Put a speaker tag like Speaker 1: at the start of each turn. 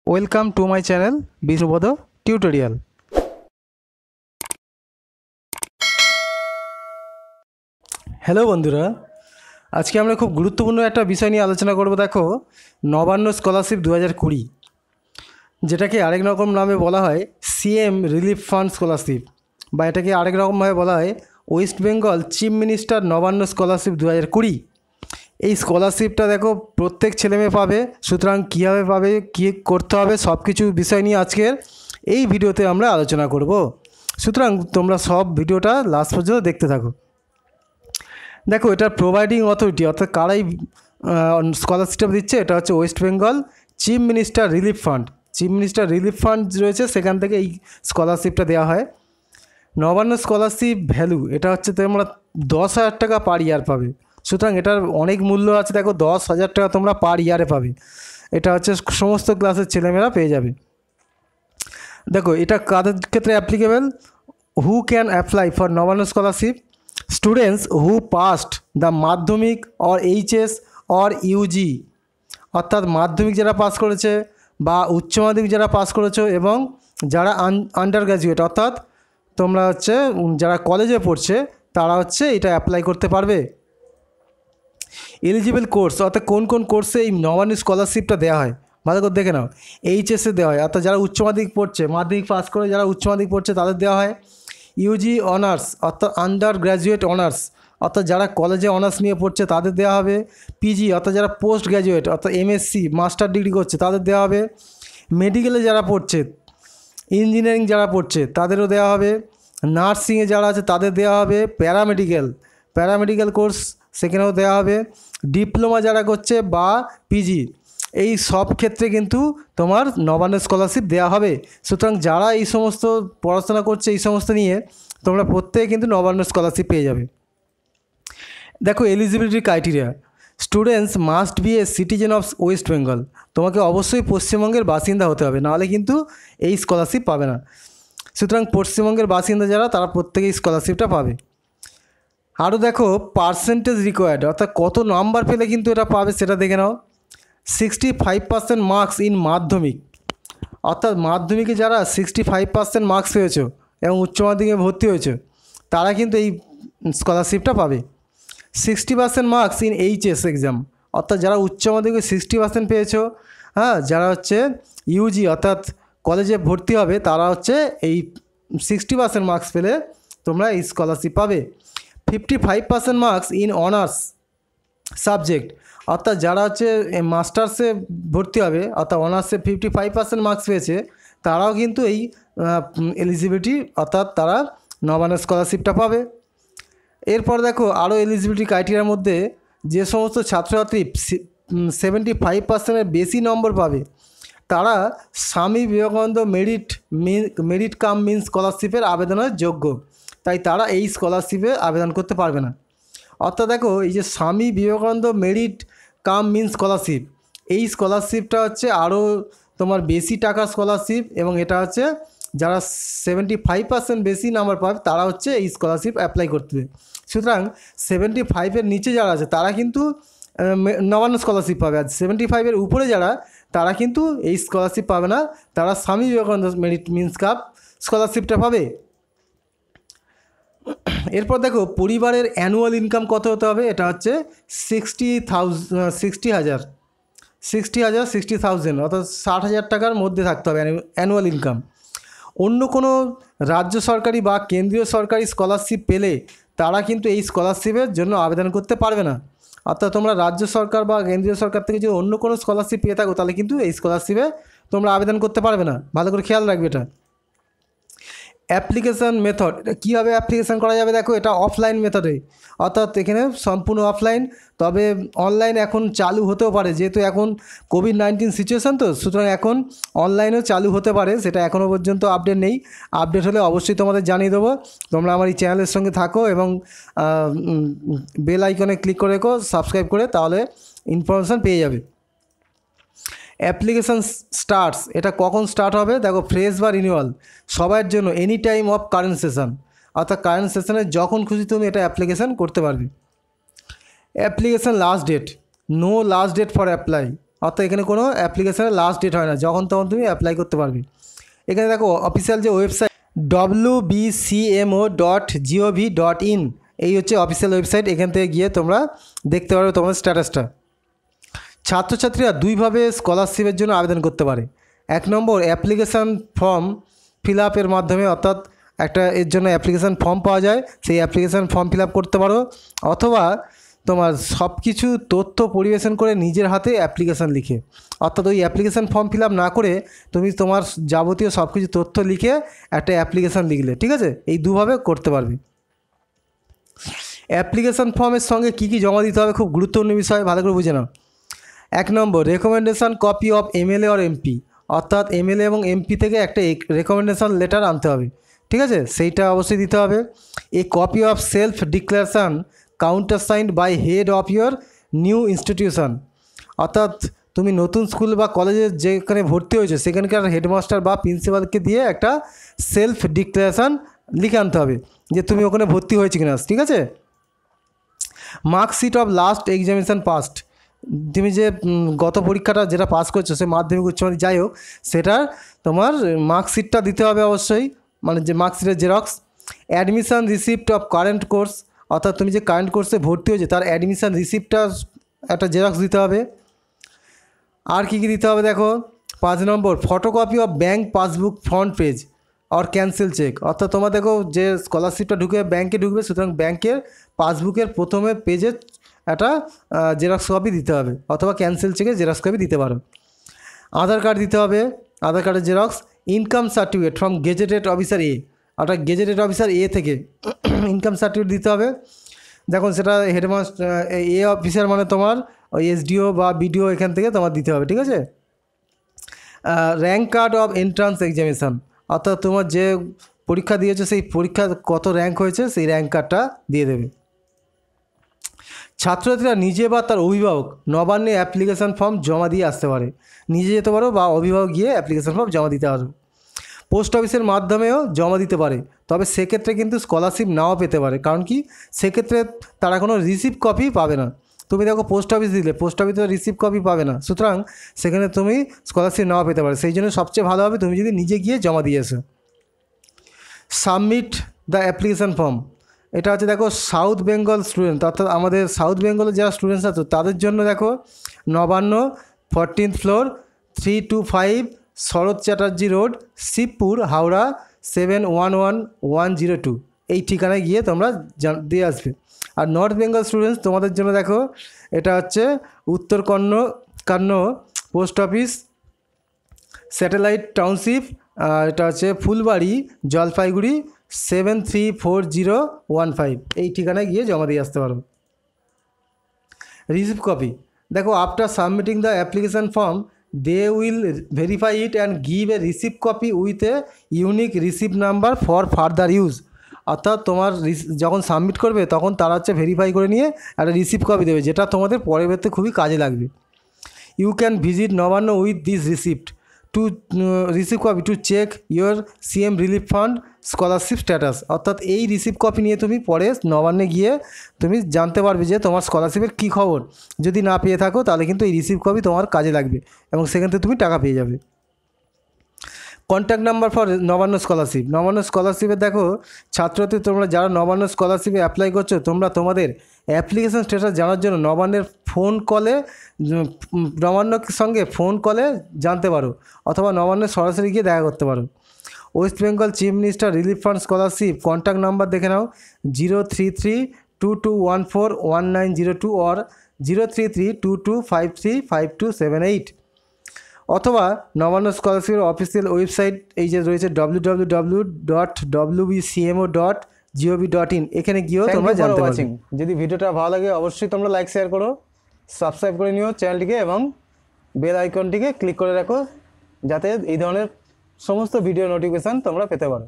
Speaker 1: Welcome to my channel Bishnupada tutorial. Hello বন্ধুরা, আজকে আমরা খুব গুরুত্বপূর্ণ একটা বিষয় নিয়ে আলোচনা করব। দেখো, নবান্ন স্কলারশিপ 2020, যেটাকে আরেক রকম নামে বলা হয় সিএম রিলিফ ফান্ড স্কলারশিপ, বা এটাকে আরেক রকমভাবে বলা হয় West Bengal chief minister Nabanna scholarship 2020। এই স্কলারশিপটা দেখো প্রত্যেক ছেলেমেয়ে পাবে, সুতরাং কীভাবে পাবে, কী করতে হবে, সব কিছু বিষয় নিয়ে আজকের এই ভিডিওতে আমরা আলোচনা করব। সুতরাং তোমরা সব ভিডিওটা লাস্ট পর্যন্ত দেখতে থাকো। দেখো, এটার প্রোভাইডিং অথরিটি অর্থাৎ কারাই স্কলারশিপটা দিচ্ছে, এটা হচ্ছে West Bengal chief minister relief fund. Chief minister relief fund রয়েছে, সেখান থেকে এই স্কলারশিপটা দেওয়া হয়। নবান্ন স্কলারশিপ ভ্যালু এটা হচ্ছে তোমরা 10,000 টাকা পার ইয়ার পাবে। সুতরাং এটার অনেক মূল্য আছে। দেখো, 10,000 টাকা তোমরা পার ইয়ারে পাবে। এটা হচ্ছে সমস্ত ক্লাসের ছেলেমেয়েরা পেয়ে যাবে। দেখো, এটা কাদের ক্ষেত্রে applicable? Who can apply for Nabanna scholarship? Students who past the মাধ্যমিক অর এইচএস অর ইউজি, অর্থাৎ মাধ্যমিক যারা পাস করেছে বা উচ্চ মাধ্যমিক যারা পাস করেছো, এবং যারা আন্ডার গ্র্যাজুয়েট অর্থাৎ তোমরা হচ্ছে যারা কলেজে পড়ছে, তারা হচ্ছে এটা অ্যাপ্লাই করতে পারবে। এলিজিবল কোর্স অর্থাৎ কোন কোন কোর্সে এই নবান্ন স্কলারশিপটা দেওয়া হয় ভালো করে দেখে নাও। এইচএসে দেওয়া হয়, অর্থাৎ যারা উচ্চ মাধ্যমিক পড়ছে, মাধ্যমিক পাস করে যারা উচ্চ মাধ্যমিক পড়ছে তাদের দেওয়া হয়। ইউজি অনার্স অর্থাৎ আন্ডার গ্র্যাজুয়েট অনার্স, অর্থাৎ যারা কলেজে অনার্স নিয়ে পড়ছে তাদের দেওয়া হবে। পিজি অর্থাৎ যারা পোস্ট গ্র্যাজুয়েট অর্থাৎ এমএসসি মাস্টার ডিগ্রি করছে তাদের দেওয়া হবে। মেডিকেলে যারা পড়ছে, ইঞ্জিনিয়ারিং যারা পড়ছে তাদেরও দেওয়া হবে। নার্সিংয়ে যারা আছে তাদের দেওয়া হবে। প্যারামেডিক্যাল কোর্স সেখানেও দেওয়া হবে। ডিপ্লোমা যারা করছে বা পিজি, এই সব ক্ষেত্রে কিন্তু তোমার নবান্ন স্কলারশিপ দেওয়া হবে। সুতরাং যারা এই সমস্ত পড়াশোনা করছে এই সমস্ত নিয়ে, তোমরা প্রত্যেকে কিন্তু নবান্ন স্কলারশিপ পেয়ে যাবে। দেখো, eligibility criteria, students must B a citizen of West Bengal. তোমাকে অবশ্যই পশ্চিমবঙ্গের বাসিন্দা হতে হবে, নাহলে কিন্তু এই স্কলারশিপ পাবে না। সুতরাং পশ্চিমবঙ্গের বাসিন্দা যারা, তারা প্রত্যেকেই স্কলারশিপটা পাবে। আরও দেখো, পার্সেন্টেজ রিকোয়ার্ড অর্থাৎ কত নাম্বার পেলে কিন্তু এটা পাবে সেটা দেখে নাও। 65% মার্কস ইন মাধ্যমিক, অর্থাৎ মাধ্যমিকে যারা 65% মার্কস পেয়েছো এবং উচ্চ মাধ্যমিকে ভর্তি হয়েছে, তারা কিন্তু এই স্কলারশিপটা পাবে। 60% মার্কস ইন এইচএস এক্সাম, অর্থাৎ যারা উচ্চ মাধ্যমিকে 60% পেয়েছো, হ্যাঁ, যারা হচ্ছে ইউজি অর্থাৎ কলেজে ভর্তি হবে, তারা হচ্ছে এই 60% মার্কস পেলে তোমরা এই স্কলারশিপ পাবে। 55% মার্কস ইন অনার্স সাবজেক্ট, অর্থাৎ যারা হচ্ছে মাস্টার্সে ভর্তি হবে অর্থাৎ অনার্সে 55% মার্কস পেয়েছে, তারাও কিন্তু এই এলিজিবিলিটি অর্থাৎ তারা নবান্ন স্কলারশিপটা পাবে। এরপর দেখো, আরও এলিজিবিলিটি ক্রাইটেরিয়ার মধ্যে যে সমস্ত ছাত্রছাত্রী 75%-এর বেশি নম্বর পাবে, তারা স্বামী বিবেকানন্দ মেরিট কাম মিন স্কলারশিপের আবেদনের যোগ্য, তাই তারা এই স্কলারশিপে আবেদন করতে পারবে না। অর্থাৎ দেখো, এই যে Swami Vivekananda merit cum means scholarship, এই স্কলারশিপটা হচ্ছে আরও তোমার বেশি টাকার স্কলারশিপ, এবং এটা হচ্ছে যারা 75% বেশি নাম্বার পাবে তারা হচ্ছে এই স্কলারশিপ অ্যাপ্লাই করতে। সুতরাং 75-এর নিচে যারা আছে তারা কিন্তু নবান্ন স্কলারশিপ পাবে, আর 75-এর উপরে যারা, তারা কিন্তু এই স্কলারশিপ পাবে না, তারা Swami Vivekananda merit means cup স্কলারশিপটা পাবে। এরপর দেখো, পরিবারের অ্যানুয়াল ইনকাম কত হতে হবে? এটা হচ্ছে 60,000 অর্থাৎ 60,000 টাকার মধ্যে থাকতে হবে অ্যানুয়াল ইনকাম। অন্য কোনো রাজ্য সরকারি বা কেন্দ্রীয় সরকারি স্কলারশিপ পেলে তারা কিন্তু এই স্কলারশিপের জন্য আবেদন করতে পারবে না। অর্থাৎ তোমরা রাজ্য সরকার বা কেন্দ্রীয় সরকার থেকে যদি অন্য কোনো স্কলারশিপ পেয়ে থাকো, তাহলে কিন্তু এই স্কলারশিপে তোমরা আবেদন করতে পারবে না। ভালো করে খেয়াল রাখবে এটা। অ্যাপ্লিকেশান মেথড, এটা কীভাবে অ্যাপ্লিকেশান করা যাবে? দেখো, এটা অফলাইন মেথডে, অর্থাৎ এখানে সম্পূর্ণ অফলাইন, তবে অনলাইন এখন চালু হতেও পারে, যেহেতু এখন কোভিড-19 সিচুয়েশান, তো সুতরাং এখন অনলাইনেও চালু হতে পারে, সেটা এখনও পর্যন্ত আপডেট নেই। আপডেট হলে অবশ্যই তোমাদের জানিয়ে দেবো। তোমরা আমার এই চ্যানেলের সঙ্গে থাকো এবং বেল আইকনে ক্লিক করে রেখো, সাবস্ক্রাইব করে, তাহলে ইনফরমেশান পেয়ে যাবে। অ্যাপ্লিকেশান স্টার্টস, এটা কখন স্টার্ট হবে? দেখো, ফ্রেশ বা রিনিউয়াল সবার জন্য any time of current session, অর্থাৎ কারেন্ট সেশনে যখন খুশি তুমি এটা অ্যাপ্লিকেশান করতে পারবে। Application last date, no last date for apply, অর্থাৎ এখানে কোনো অ্যাপ্লিকেশনের লাস্ট ডেট হয় না, যখন তখন তুমি অ্যাপ্লাই করতে পারবে। এখানে দেখো অফিসিয়াল যে ওয়েবসাইট wbcmo.gov.in, এই হচ্ছে অফিসিয়াল ওয়েবসাইট। এখান থেকে গিয়ে তোমরা দেখতে পারবে তোমার স্ট্যাটাসটা। ছাত্রছাত্রীরা দুইভাবে স্কলারশিপের জন্য আবেদন করতে পারে। 1 নম্বর অ্যাপ্লিকেশান ফর্ম ফিল আপের মাধ্যমে, অর্থাৎ একটা এর জন্য অ্যাপ্লিকেশান ফর্ম পাওয়া যায়, সেই অ্যাপ্লিকেশান ফর্ম ফিল আপ করতে পারো। অথবা তোমার সব কিছু তথ্য পরিবেশন করে নিজের হাতে অ্যাপ্লিকেশান লিখে, অর্থাৎ ওই অ্যাপ্লিকেশান ফর্ম ফিল আপ না করে তুমি তোমার যাবতীয় সব কিছু তথ্য লিখে একটা অ্যাপ্লিকেশান লিখলে, ঠিক আছে? এই দুভাবে করতে পারবে। অ্যাপ্লিকেশান ফর্মের সঙ্গে কী কী জমা দিতে হবে, খুব গুরুত্বপূর্ণ বিষয়, ভালো করে বুঝে নাও। 1 নম্বর recommendation copy of MLA or MP, অর্থাৎ এমএলএ এবং এমপি থেকে একটা রেকমেন্ডেশন লেটার আনতে হবে, ঠিক আছে? সেইটা অবশ্যই দিতে হবে। A copy of self declaration countersigned by head of your new institution, অর্থাৎ তুমি নতুন স্কুল বা কলেজে যেখানে ভর্তি হয়েছে সেখানকার হেডমাস্টার বা প্রিন্সিপালকে দিয়ে একটা সেলফ ডিক্লারেশন লিখে আনতে হবে যে তুমি ওখানে ভর্তি হয়েছে কিনা, ঠিক আছে? Marksheet of last examination past, তুমি যে গত পরীক্ষাটা যেটা পাস করছো, সে মাধ্যমিক উচ্চ মাধ্যমিক যাই হোক, সেটার তোমার মার্কশিটটা দিতে হবে অবশ্যই, মানে যে মার্কশিটের xerox. Admission receipt of current course, অর্থাৎ তুমি যে কারেন্ট কোর্সে ভর্তি হয়েছে তার অ্যাডমিশন রিসিপ্টটা একটা জেরক্স দিতে হবে। আর কী কী দিতে হবে দেখো, 5 নম্বর photocopy of bank passbook front page or cancel cheque, অর্থাৎ তোমার দেখো যে স্কলারশিপটা ঢুকে ব্যাঙ্কে ঢুকবে, সুতরাং ব্যাঙ্কের পাসবুকের প্রথমে পেজে একটা জেরক্স কপি দিতে হবে, অথবা ক্যান্সেল চেকে জেরক্স কপি দিতে পারো। আধার কার্ড দিতে হবে, আধার কার্ডের xerox. Income certificate from gazetted officer এ, অর্থাৎ গেজেটেড অফিসার এ থেকে ইনকাম সার্টিফিকেট দিতে হবে। দেখুন সেটা হেডমাস্টার এ অফিসার মানে তোমার ওই এসডিও বা বিডিও, এখান থেকে তোমার দিতে হবে, ঠিক আছে? Rank card of entrance examination, অর্থাৎ তোমার যে পরীক্ষা দিয়েছো সেই পরীক্ষা কত র্যাঙ্ক হয়েছে সেই র্যাঙ্ক কার্ডটা দিয়ে দেবে। ছাত্রছাত্রীরা নিজে বা তার অভিভাবক নবান্নে অ্যাপ্লিকেশান ফর্ম জমা দিয়ে আসতে পারে, নিজে যেতে পারো বা অভিভাবক গিয়ে অ্যাপ্লিকেশান ফর্ম জমা দিতে পারো। পোস্ট অফিসের মাধ্যমেও জমা দিতে পারে, তবে সেক্ষেত্রে কিন্তু স্কলারশিপ নাও পেতে পারে, কারণ কি সেক্ষেত্রে তারা কোনো রিসিপ্ট কপি পাবে না। তুমি দেখো পোস্ট অফিস দিলে পোস্ট অফিসে রিসিপ্ট কপি পাবে না, সুতরাং সেখানে তুমি স্কলারশিপ নাও পেতে পারে। সেই জন্য সবচেয়ে ভালো হবে তুমি যদি নিজে গিয়ে জমা দিয়ে এসো। সাবমিট দ্য অ্যাপ্লিকেশান ফর্ম, এটা হচ্ছে দেখো সাউথ বেঙ্গল স্টুডেন্ট, অর্থাৎ আমাদের সাউথ বেঙ্গলের যারা স্টুডেন্টস আছে তাদের জন্য দেখো নবান্ন 14th ফ্লোর 325 শরৎ চ্যাটার্জি রোড, শিবপুর, হাওড়া 711102, এই ঠিকানায় গিয়ে তোমরা দিয়ে আসবে। আর নর্থ বেঙ্গল স্টুডেন্টস তোমাদের জন্য দেখো এটা হচ্ছে উত্তর কান্ন পোস্ট অফিস, স্যাটেলাইট টাউনশিপ, এটা হচ্ছে ফুলবাড়ি, জলপাইগুড়ি 734015, এই ঠিকানায় গিয়ে জমা দিয়ে আসতে পারো। রিসিপ্ট কপি দেখো after submitting the application form they will verify it and give a receipt copy with a unique receipt number for further use, অর্থাৎ তোমার যখন সাবমিট করবে তখন তারা হচ্ছে ভেরিফাই করে নিয়ে একটা রিসিপ্ট কপি দেবে, যেটা তোমাদের পরবর্তীতে খুবই কাজে লাগবে। You can visit Nabanna with this receipt to receipt copy to check your CM relief fund scholarship status, অর্থাৎ এই রিসিপ্ট কপি নিয়ে তুমি পরে নবান্নে গিয়ে তুমি জানতে পারবে যে তোমার স্কলারশিপের কী খবর। যদি না পেয়ে থাকো তাহলে কিন্তু এই রিসিপ্ট কপি তোমার কাজে লাগবে এবং সেখান থেকে তুমি টাকা পেয়ে যাবে। Contact number for Nabanna scholarship, Nabanna স্কলারশিপে দেখো ছাত্রছাত্রী তোমরা যারা নবান্ন স্কলারশিপে অ্যাপ্লাই করছো, তোমরা তোমাদের অ্যাপ্লিকেশান স্ট্যাটাস জানার জন্য নবান্নের নবান্নের সঙ্গে ফোন কলে জানতে পারো, অথবা নবান্নের সরাসরি গিয়ে দেখা করতে পারো। West Bengal chief minister relief fund scholarship contact number দেখে নাও 03322141902 অর 03322535278, অথবা নবান্ন স্কলারশিপের অফিসিয়াল ওয়েবসাইট এই যে রয়েছে www.wbcmo.gov.in, এখানে গিয়েও তোমরা জানতে পারবে। যদি ভিডিওটা ভালো লাগে অবশ্যই তোমরা লাইক শেয়ার করো, সাবস্ক্রাইব করে নিও চ্যানেলটিকে এবং বেল আইকনটিকে ক্লিক করে রাখো, যাতে এই ধরনের সমস্ত ভিডিও নোটিফিকেশান তোমরা পেতে পারো।